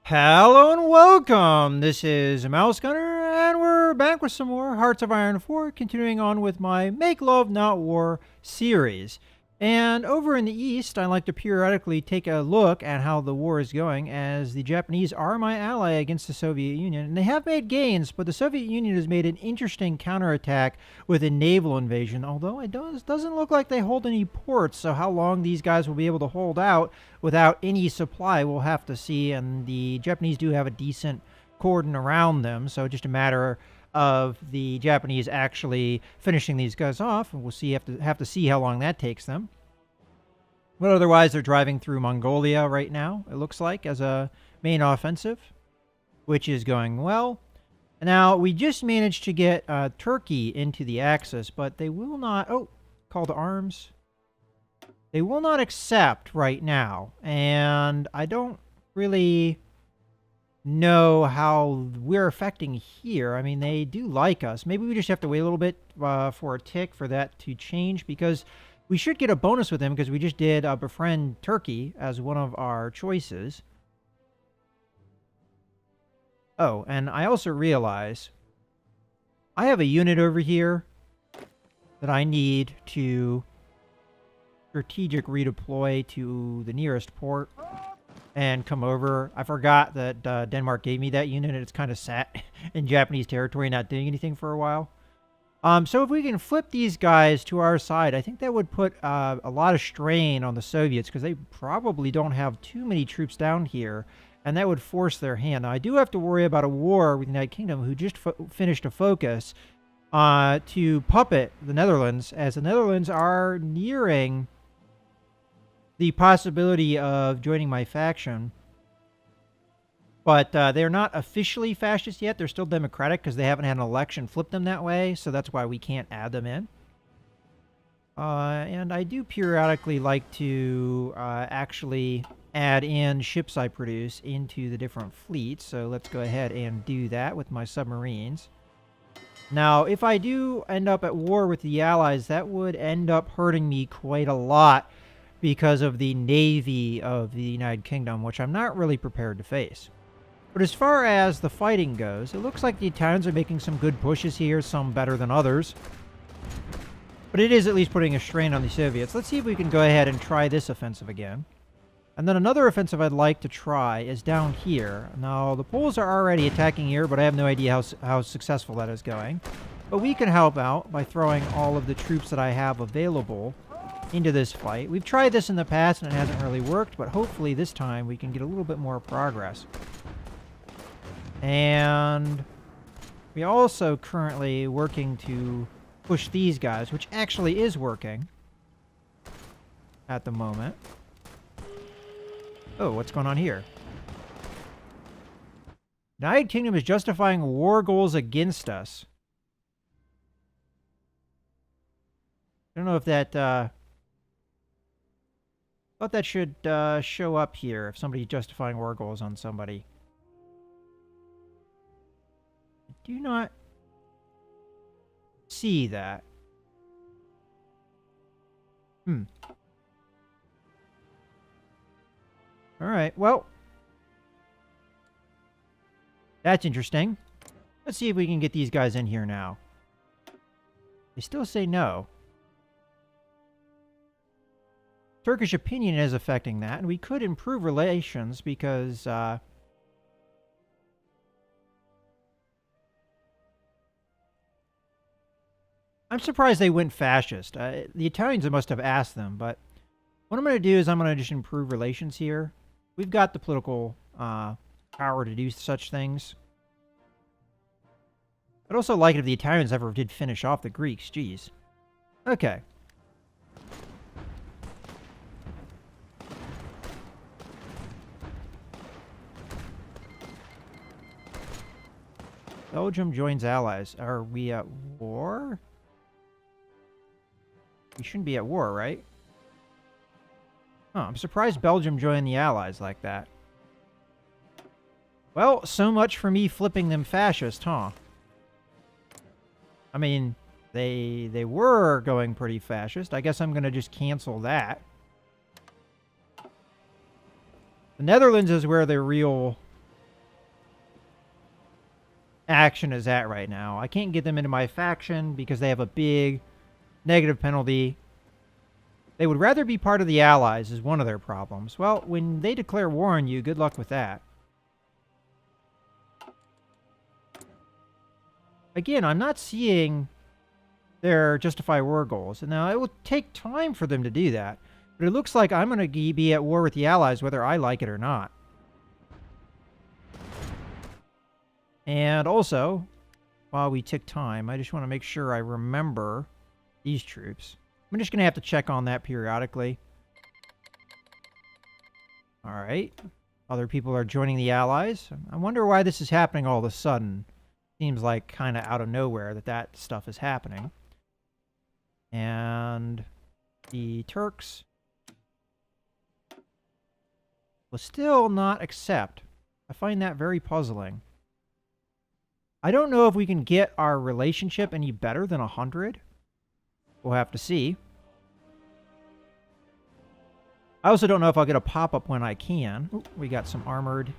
Hello and welcome. This is Mouse Gunner, and we're back with some more Hearts of Iron 4, continuing on with my Make Love Not War series. And over in the east, I like to periodically take a look at how the war is going, as the Japanese are my ally against the Soviet Union. And they have made gains, but the Soviet Union has made an interesting counterattack with a naval invasion, although it doesn't look like they hold any ports, so how long these guys will be able to hold out without any supply, we'll have to see. And the Japanese do have a decent cordon around them, so just a matter of the Japanese actually finishing these guys off, and we'll see. Have to see how long that takes them. But otherwise, they're driving through Mongolia right now, it looks like, as a main offensive, which is going well. Now, we just managed to get Turkey into the Axis, but they will not... Oh, call to arms. They will not accept right now, and I don't really know how we're affecting here. I mean, they do like us. Maybe we just have to wait a little bit for a tick for that to change, because we should get a bonus with them, because we just did befriend Turkey as one of our choices. Oh, and I also realize I have a unit over here that I need to strategic redeploy to the nearest port and come over. I forgot that Denmark gave me that unit, and it's kind of sat in Japanese territory, not doing anything for a while. So if we can flip these guys to our side, I think that would put a lot of strain on the Soviets, because they probably don't have too many troops down here, and that would force their hand. Now, I do have to worry about a war with the United Kingdom, who just finished a focus to puppet the Netherlands, as the Netherlands are nearing the possibility of joining my faction. But they're not officially fascist yet. They're still democratic, because they haven't had an election flip them that way, so that's why we can't add them in. And I do periodically like to actually add in ships I produce into the different fleets, so let's go ahead and do that with my submarines. Now, if I do end up at war with the Allies, that would end up hurting me quite a lot, because of the navy of the United Kingdom, which I'm not really prepared to face. But as far as the fighting goes, it looks like the Italians are making some good pushes here, some better than others. But it is at least putting a strain on the Soviets. Let's see if we can go ahead and try this offensive again. And then another offensive I'd like to try is down here. Now, the Poles are already attacking here, but I have no idea how successful that is going. But we can help out by throwing all of the troops that I have available into this fight. We've tried this in the past and it hasn't really worked, but hopefully this time we can get a little bit more progress. And we also currently working to push these guys, which actually is working at the moment. Oh, what's going on here? United Kingdom is justifying war goals against us. I don't know if that thought that should show up here if somebody's justifying war goals on somebody. I do not see that. Alright, well. That's interesting. Let's see if we can get these guys in here now. They still say no. Turkish opinion is affecting that, and we could improve relations because I'm surprised they went fascist. The Italians must have asked them, but what I'm going to do is I'm going to just improve relations here. We've got the political power to do such things. I'd also like it if the Italians ever did finish off the Greeks. Jeez. Okay. Belgium joins allies. Are we at war? We shouldn't be at war, right? Huh, I'm surprised Belgium joined the allies like that. Well, so much for me flipping them fascist, huh? I mean, they were going pretty fascist. I guess I'm going to just cancel that. The Netherlands is where the real action is at right now. I can't get them into my faction because they have a big negative penalty. They would rather be part of the Allies is one of their problems. Well, when they declare war on you, good luck with that. Again, I'm not seeing their justify war goals. And now it will take time for them to do that. But it looks like I'm going to be at war with the Allies whether I like it or not. And also, while we tick time, I just want to make sure I remember these troops. I'm just going to have to check on that periodically. Alright. Other people are joining the Allies. I wonder why this is happening all of a sudden. Seems like kind of out of nowhere that stuff is happening. And the Turks will still not accept. I find that very puzzling. I don't know if we can get our relationship any better than 100. We'll have to see. I also don't know if I'll get a pop-up when I can. Ooh, we got some armored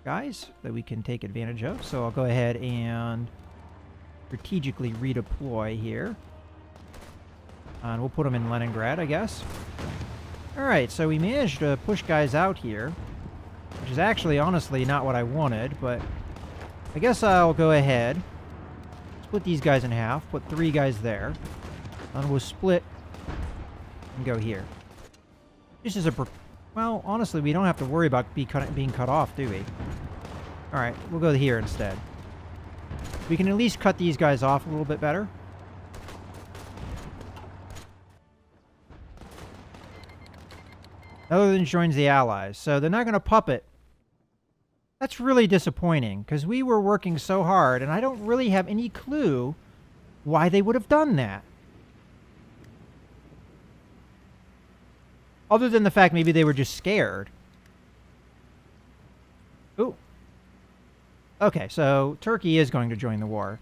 guys that we can take advantage of. So I'll go ahead and strategically redeploy here. And we'll put them in Leningrad, I guess. Alright, so we managed to push guys out here. Which is actually, honestly, not what I wanted, but I guess I'll go ahead. Split these guys in half. Put 3 guys there. And we'll split and go here. This is a... Well, honestly, we don't have to worry about being cut off, do we? Alright, we'll go here instead. We can at least cut these guys off a little bit better. Netherlands joins the Allies, so they're not going to puppet. That's really disappointing, because we were working so hard, and I don't really have any clue why they would have done that. Other than the fact maybe they were just scared. Ooh. Okay, so Turkey is going to join the war.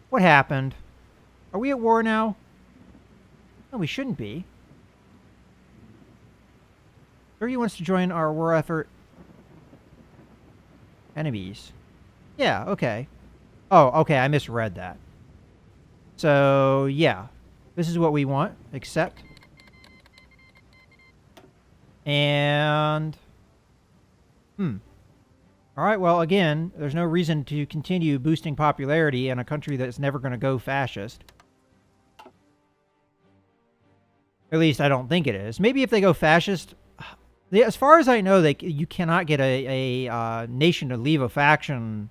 What happened? Are we at war now? No, we shouldn't be. Turkey wants to join our war effort. Enemies. Yeah, okay. Oh, okay, I misread that. So, yeah. This is what we want. Accept. And... Alright, well, again, there's no reason to continue boosting popularity in a country that's never going to go fascist. At least I don't think it is. Maybe if they go fascist... As far as I know, you cannot get a nation to leave a faction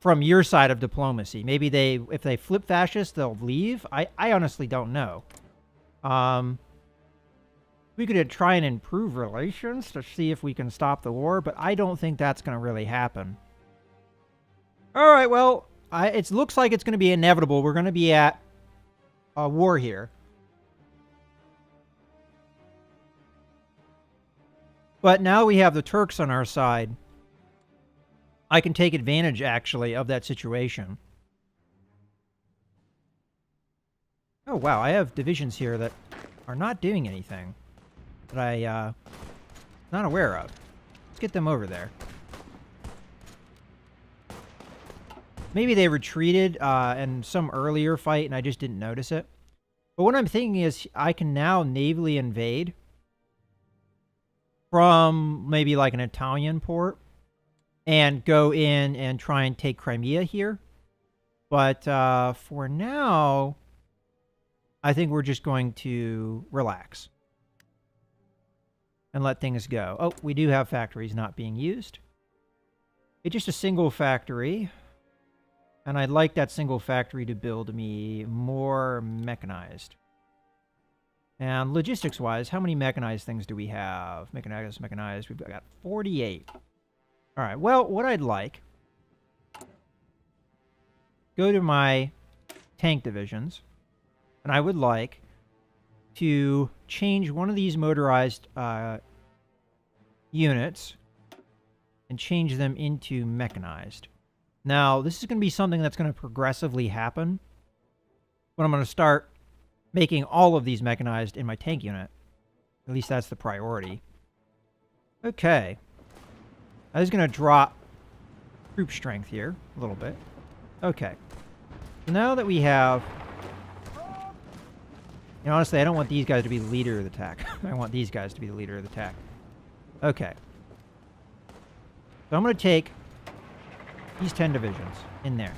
from your side of diplomacy. Maybe if they flip fascist, they'll leave. I honestly don't know. We could try and improve relations to see if we can stop the war, but I don't think that's going to really happen. All right, well, it looks like it's going to be inevitable. We're going to be at a war here. But now we have the Turks on our side. I can take advantage, actually, of that situation. Oh, wow. I have divisions here that are not doing anything that I not aware of. Let's get them over there. Maybe they retreated in some earlier fight and I just didn't notice it. But what I'm thinking is I can now navally invade from maybe like an Italian port and go in and try and take Crimea here. But for now, I think we're just going to relax and let things go. Oh, we do have factories not being used. It's just a single factory. And I'd like that single factory to build me more mechanized. And logistics-wise, how many mechanized things do we have? Mechanized. We've got 48. All right. Well, what I'd like... Go to my tank divisions. And I would like to change one of these motorized units and change them into mechanized. Now, this is going to be something that's going to progressively happen. But I'm going to start making all of these mechanized in my tank unit. At least that's the priority. Okay. I was going to drop troop strength here a little bit. Okay. So now that we have... You know, honestly, I don't want these guys to be the leader of the attack. I want these guys to be the leader of the attack. Okay. So I'm going to take these 10 divisions in there.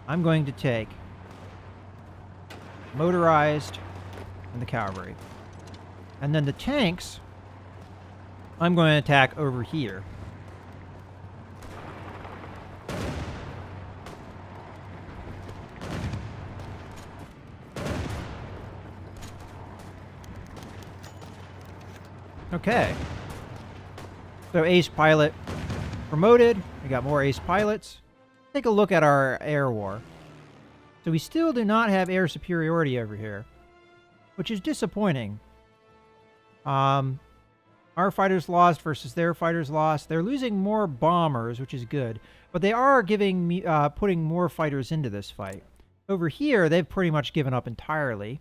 I'm going to take motorized and the cavalry. And then the tanks, I'm going to attack over here. Okay. So ace pilot promoted. We got more ace pilots. Take a look at our air war. So we still do not have air superiority over here, which is disappointing. Our fighters lost versus their fighters lost. They're losing more bombers, which is good, but they are giving me putting more fighters into this fight. Over here, they've pretty much given up entirely.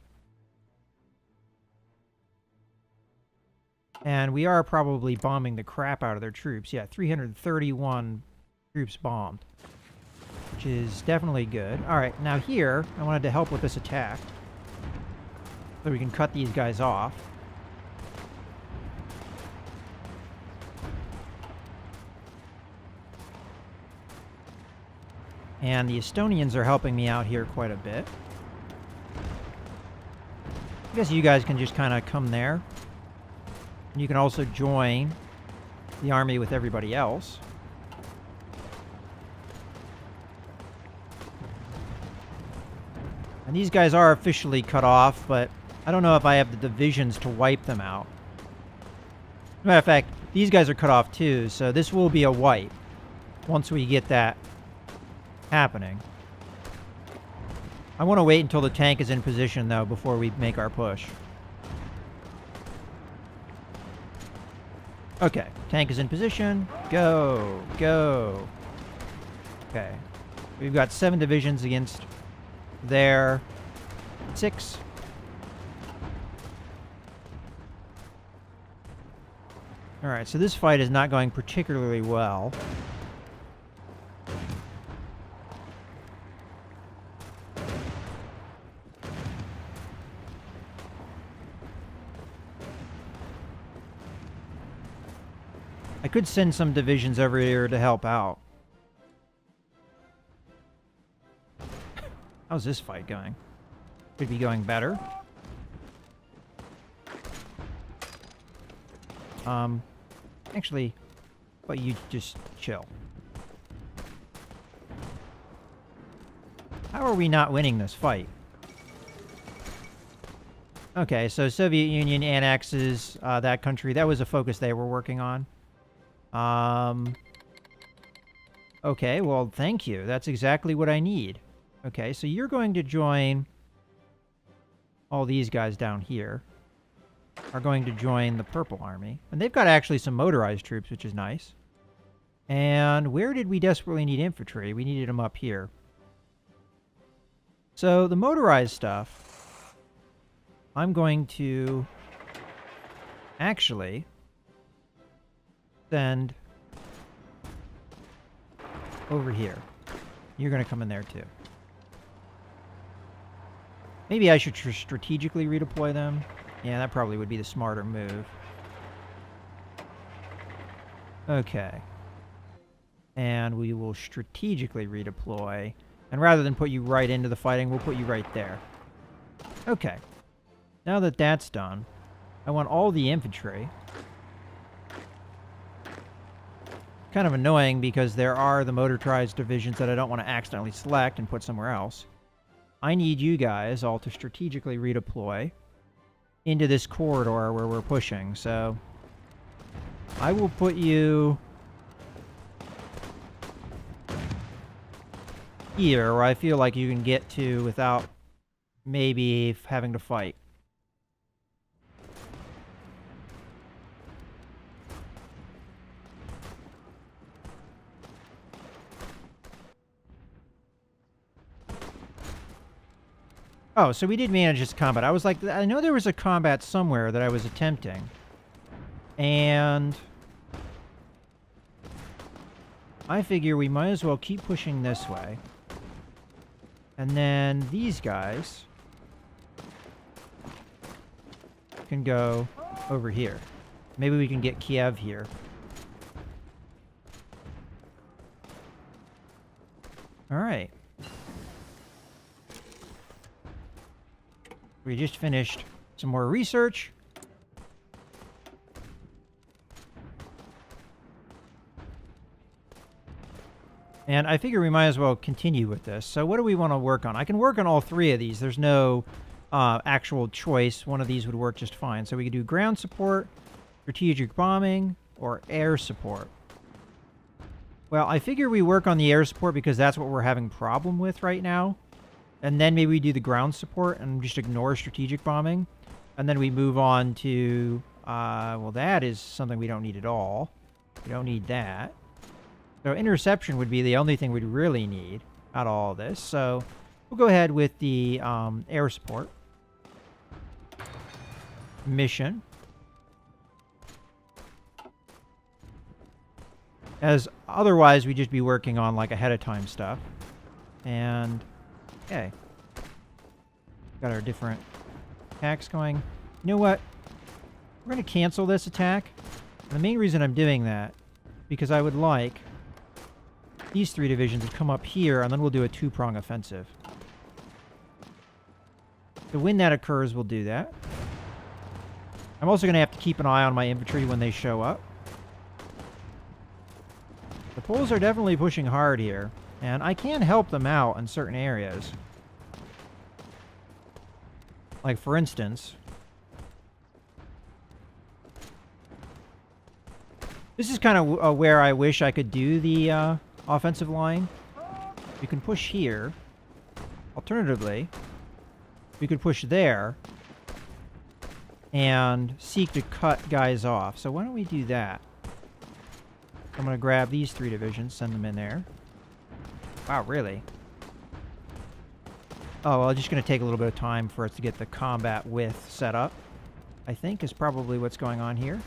And we are probably bombing the crap out of their troops. Yeah, 331 troops bombed, which is definitely good. All right, now here, I wanted to help with this attack so we can cut these guys off. And the Estonians are helping me out here quite a bit. I guess you guys can just kind of come there. And you can also join the army with everybody else. And these guys are officially cut off, but I don't know if I have the divisions to wipe them out. As a matter of fact, these guys are cut off too, so this will be a wipe once we get that happening. I want to wait until the tank is in position, though, before we make our push. Okay, tank is in position. Go, go. Okay. We've got 7 divisions against their 6. Alright, so this fight is not going particularly well. I could send some divisions over here to help out. How's this fight going? Could be going better. Actually, but you just chill. How are we not winning this fight? Okay, so Soviet Union annexes that country. That was a focus they were working on. Okay, well, thank you. That's exactly what I need. Okay, so you're going to join all these guys down here. Are going to join the Purple Army. And they've got actually some motorized troops, which is nice. And where did we desperately need infantry? We needed them up here. So the motorized stuff, I'm going to actually send over here. You're going to come in there too. Maybe I should strategically redeploy them. Yeah, that probably would be the smarter move. Okay. And we will strategically redeploy. And rather than put you right into the fighting, we'll put you right there. Okay. Now that that's done, I want all the infantry. Kind of annoying because there are the motorized divisions that I don't want to accidentally select and put somewhere else. I need you guys all to strategically redeploy into this corridor where we're pushing. So I will put you here where I feel like you can get to without maybe having to fight. Oh, so we did manage this combat. I was like, I know there was a combat somewhere that I was attempting. And I figure we might as well keep pushing this way. And then these guys can go over here. Maybe we can get Kiev here. All right. We just finished some more research. And I figure we might as well continue with this. So what do we want to work on? I can work on all three of these. There's no actual choice. One of these would work just fine. So we could do ground support, strategic bombing, or air support. Well, I figure we work on the air support because that's what we're having problem with right now. And then maybe we do the ground support and just ignore strategic bombing. And then we move on to, well, that is something we don't need at all. We don't need that. So interception would be the only thing we'd really need out of all this. So we'll go ahead with the air support mission. As otherwise, we'd just be working on like ahead of time stuff. And okay. Got our different attacks going. You know what? We're going to cancel this attack. And the main reason I'm doing that, because I would like these three divisions to come up here, and then we'll do a two-prong offensive. So when that occurs, we'll do that. I'm also going to have to keep an eye on my infantry when they show up. The Poles are definitely pushing hard here, and I can help them out in certain areas. Like, for instance, this is kind of where I wish I could do the offensive line. You can push here. Alternatively, we could push there and seek to cut guys off. So why don't we do that? I'm going to grab these three divisions, send them in there. Wow, really? Oh, well, it's just going to take a little bit of time for us to get the combat width set up, I think is probably what's going on here.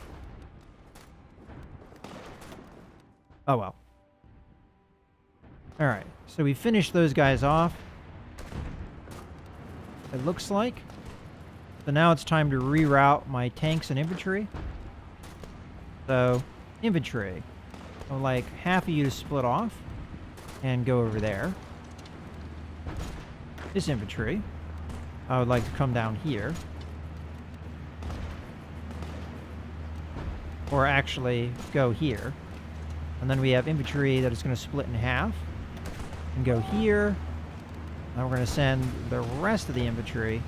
Oh, well. Alright, so we finished those guys off. It looks like. So now it's time to reroute my tanks and infantry. So, infantry. I would like half of you to split off and go over there. This infantry, I would like to come down here. Or actually go here. And then we have infantry that is going to split in half and go here. Now we're going to send the rest of the infantry,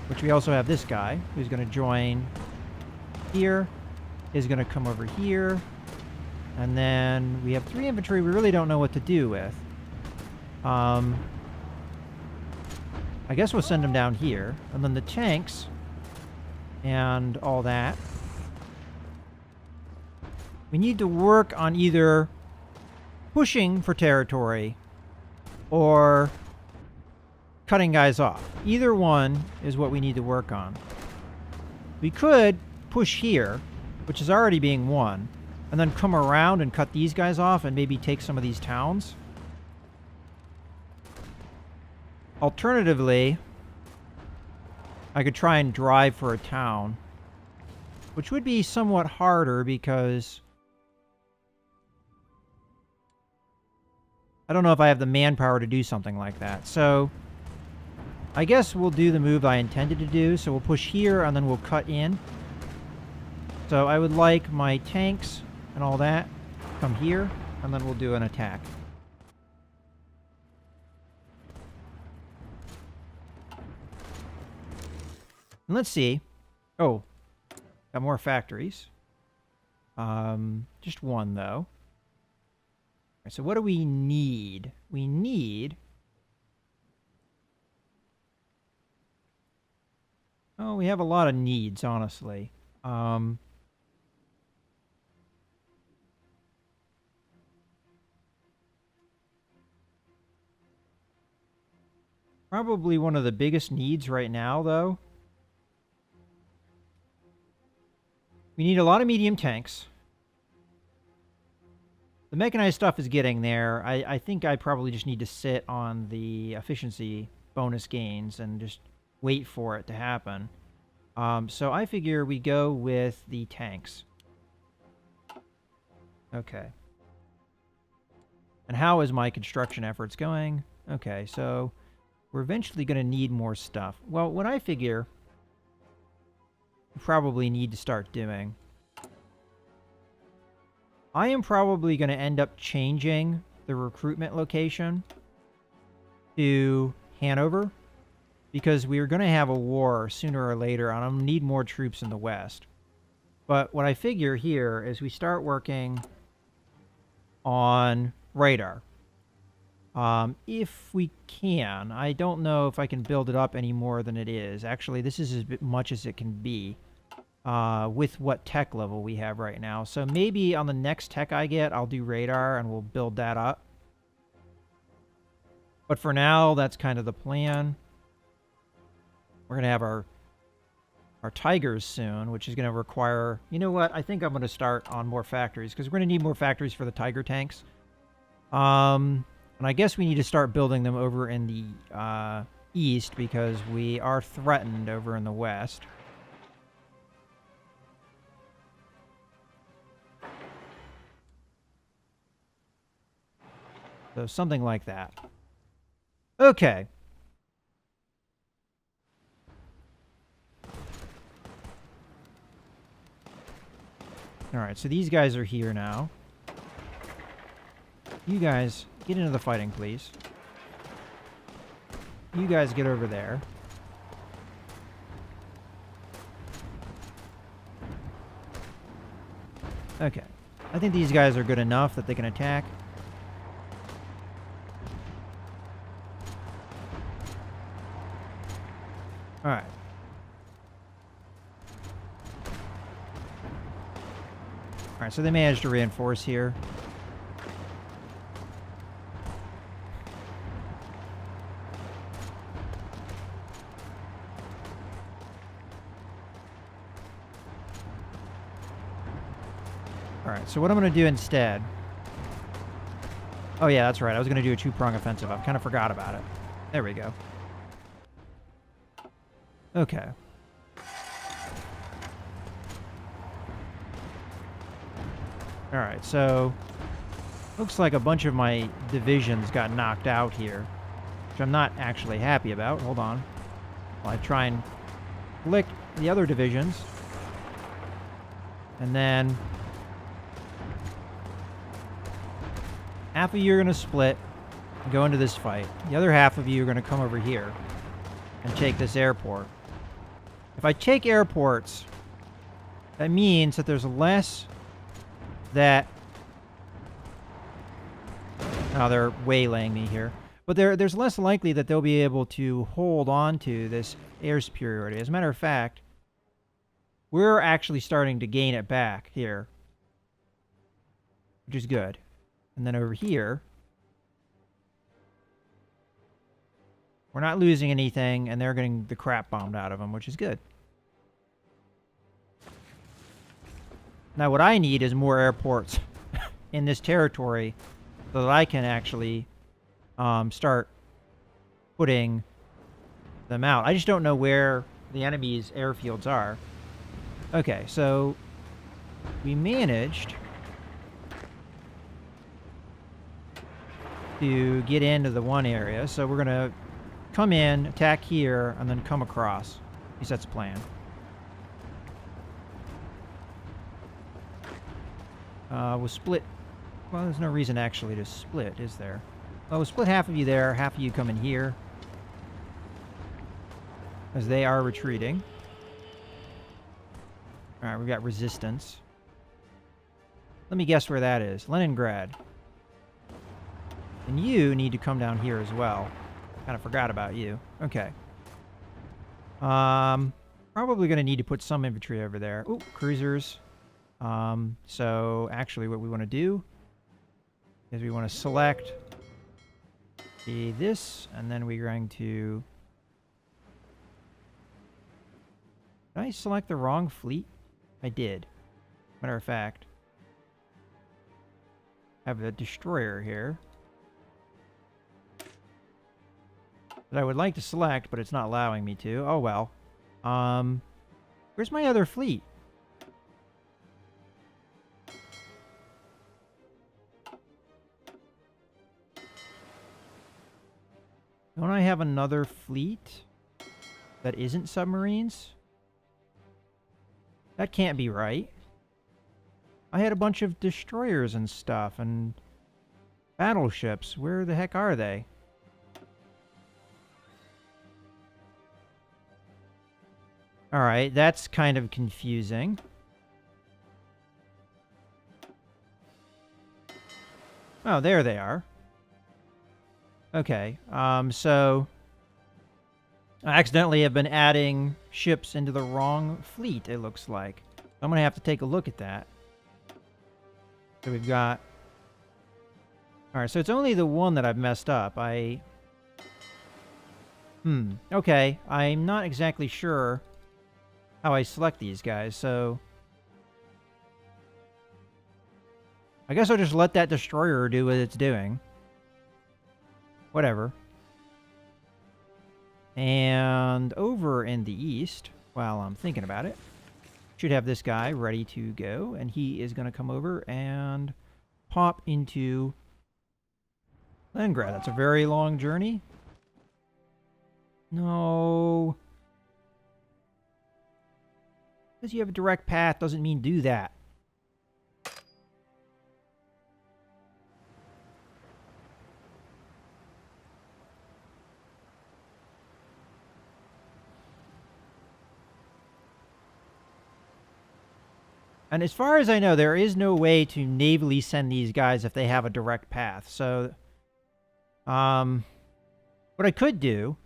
which we also have this guy who's going to join here, is going to come over here. And then we have three infantry we really don't know what to do with. I guess we'll send them down here. And then the tanks and all that. We need to work on either pushing for territory or cutting guys off. Either one is what we need to work on. We could push here, which is already being won, and then come around and cut these guys off and maybe take some of these towns. Alternatively, I could try and drive for a town, which would be somewhat harder because I don't know if I have the manpower to do something like that. So I guess we'll do the move I intended to do. So we'll push here and then we'll cut in. So I would like my tanks and all that come here, and then we'll do an attack. And let's see. Oh, got more factories. Just one though. Right, so what do we need? We need... Oh, we have a lot of needs, honestly. Probably one of the biggest needs right now, though. We need a lot of medium tanks. The mechanized stuff is getting there. I think I probably just need to sit on the efficiency bonus gains and just wait for it to happen. So I figure we go with the tanks. Okay. And how is my construction efforts going? Okay, so we're eventually going to need more stuff. Well, what I figure we probably need to start doing, I am probably going to end up changing the recruitment location to Hanover, because we're going to have a war sooner or later, and I'm going to need more troops in the West. But what I figure here is we start working on radar. If we can. I don't know if I can build it up any more than it is. Actually, this is as much as it can be with what tech level we have right now. So maybe on the next tech I get, I'll do radar and we'll build that up. But for now, that's kind of the plan. We're going to have our Tigers soon, which is going to require... You know what? I think I'm going to start on more factories, because we're going to need more factories for the Tiger tanks. And I guess we need to start building them over in the east, because we are threatened over in the west. So something like that. Okay. Alright, so these guys are here now. You guys, get into the fighting, please. You guys get over there. Okay. I think these guys are good enough that they can attack. Alright. Alright, so they managed to reinforce here. Alright, so what I'm going to do instead... Oh yeah, that's right. I was going to do a two-prong offensive. I kind of forgot about it. There we go. Okay. Alright, so... Looks like a bunch of my divisions got knocked out here, which I'm not actually happy about. Hold on. While I try and flick the other divisions. And then... half of you are going to split and go into this fight. The other half of you are going to come over here and take this airport. If I take airports, that means that there's less that... Oh, they're waylaying me here. But there's less likely that they'll be able to hold on to this air superiority. As a matter of fact, we're actually starting to gain it back here, which is good. And then over here, we're not losing anything, and they're getting the crap bombed out of them, which is good. Now, what I need is more airports in this territory so that I can actually start putting them out. I just don't know where the enemy's airfields are. Okay, so we managed to get into the one area, so we're going to come in, attack here, and then come across. At least that's the plan. We'll split. Well, there's no reason actually to split, is there? Well, we'll split half of you there, half of you come in here, as they are retreating. Alright, we've got resistance. Let me guess where that is. Leningrad. And you need to come down here as well. Kind of forgot about you. Okay. Probably going to need to put some infantry over there. Ooh, cruisers. So actually what we want to do is we want to select this, and then we're going to... Did I select the wrong fleet? I did. Matter of fact. have a destroyer here that I would like to select, but it's not allowing me to. Oh well. Where's my other fleet? Don't I have another fleet that isn't submarines? That can't be right. I had a bunch of destroyers and stuff and battleships. Where the heck are they? Alright, that's kind of confusing. Oh, there they are. Okay, so I accidentally have been adding ships into the wrong fleet, it looks like. I'm going to have to take a look at that. So we've got... Alright, so it's only the one that I've messed up. Okay, I'm not exactly sure how I select these guys, so... I guess I'll just let that destroyer do what it's doing. Whatever. And over in the east, while I'm thinking about it, should have this guy ready to go, and he is going to come over and pop into Leningrad. That's a very long journey. No. Because you have a direct path doesn't mean do that. And as far as I know, there is no way to navally send these guys if they have a direct path. So, what I could do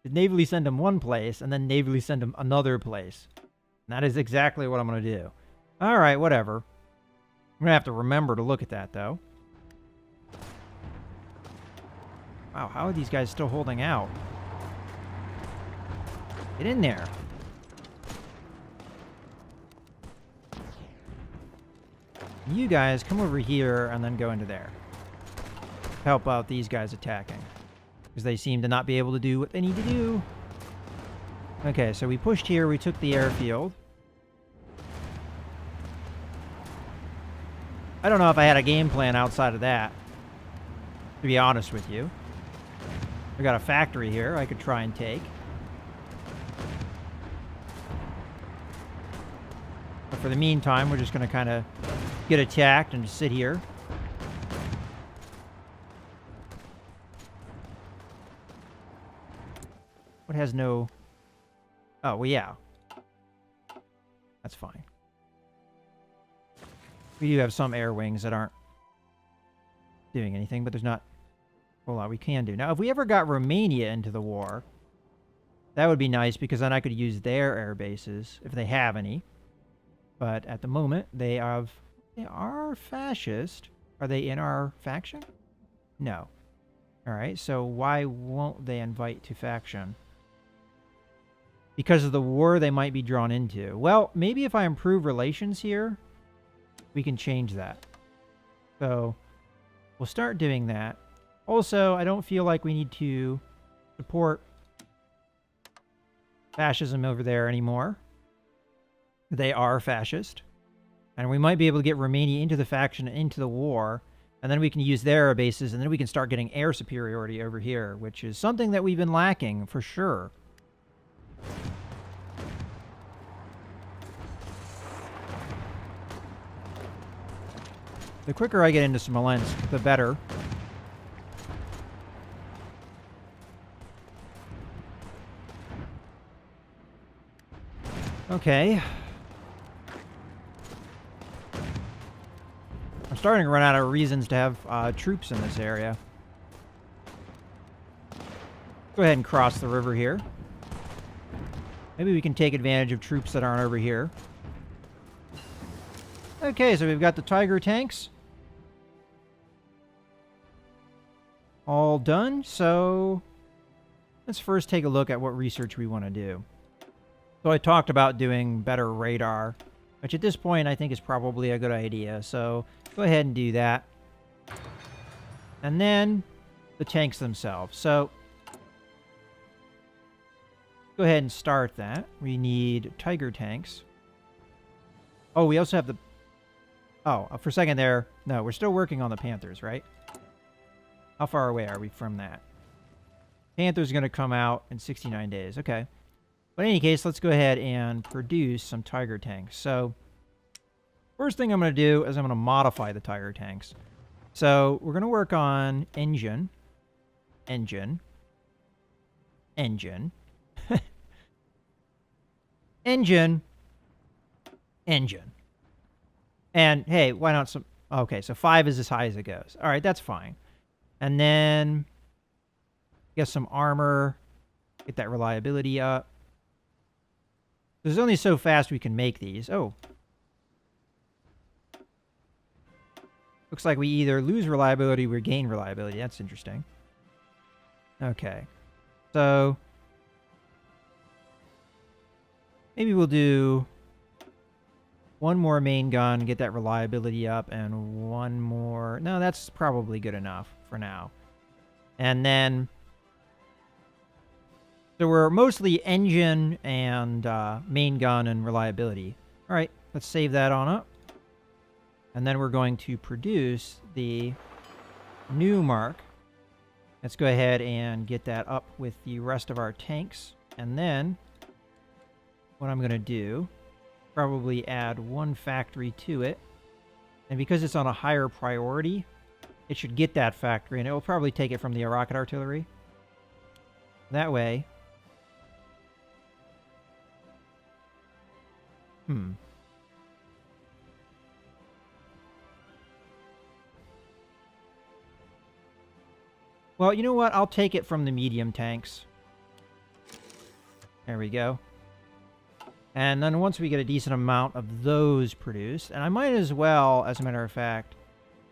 is navally send them one place and then navally send them another place. And that is exactly what I'm going to do. All right, whatever. I'm going to have to remember to look at that, though. Wow, how are these guys still holding out? Get in there. You guys come over here and then go into there. Help out these guys attacking. Because they seem to not be able to do what they need to do. Okay, so we pushed here. We took the airfield. I don't know if I had a game plan outside of that, to be honest with you. We got a factory here I could try and take. But for the meantime, we're just going to kind of get attacked and just sit here. What has no... Oh, well, yeah. That's fine. We do have some air wings that aren't doing anything, but there's not a whole lot we can do. Now, if we ever got Romania into the war, that would be nice, because then I could use their air bases, if they have any. But at the moment, they are fascist. Are they in our faction? No. Alright, so why won't they invite to faction? Because of the war they might be drawn into. Well, maybe if I improve relations here, we can change that. So, we'll start doing that. Also, I don't feel like we need to support fascism over there anymore. They are fascist. And we might be able to get Romania into the faction, into the war, and then we can use their air bases, and then we can start getting air superiority over here, which is something that we've been lacking, for sure. The quicker I get into Smolensk, the better. Okay. I'm starting to run out of reasons to have troops in this area. Go ahead and cross the river here. Maybe we can take advantage of troops that aren't over here. Okay, so we've got the Tiger tanks. All done, so let's first take a look at what research we want to do. So I talked about doing better radar which at this point I think is probably a good idea. So go ahead and do that. And then the tanks themselves. So go ahead and start that. We need Tiger tanks. Oh, we also have the... Oh, for a second there. No, we're still working on the Panthers, right? How far away are we from that? Panther's going to come out in 69 days. Okay. But in any case, let's go ahead and produce some Tiger tanks. So first thing I'm going to do is I'm going to modify the Tiger tanks. So we're going to work on engine, engine, engine, engine, engine. And hey, why not some... Okay, so 5 is as high as it goes. All right, that's fine. And then get some armor, get that reliability up. There's only so fast we can make these. Oh. Looks like we either lose reliability or gain reliability. That's interesting. Okay. So maybe we'll do one more main gun, get that reliability up, and one more... No, that's probably good enough for now. And then... So we're mostly engine and main gun and reliability. All right, let's save that on up. And then we're going to produce the new mark. Let's go ahead and get that up with the rest of our tanks. And then what I'm going to do, probably add one factory to it. And because it's on a higher priority, it should get that factory. And it will probably take it from the rocket artillery. That way... Well, you know what? I'll take it from the medium tanks. There we go. And then once we get a decent amount of those produced, and I might as well, as a matter of fact,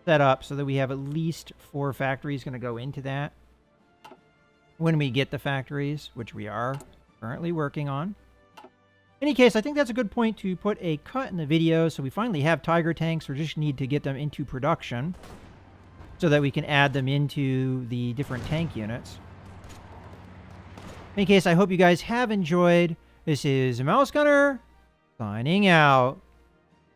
set up so that we have at least 4 factories going to go into that when we get the factories, which we are currently working on. In any case, I think that's a good point to put a cut in the video. So we finally have Tiger tanks. We just need to get them into production so that we can add them into the different tank units. In any case, I hope you guys have enjoyed. This is Mouse Gunner signing out.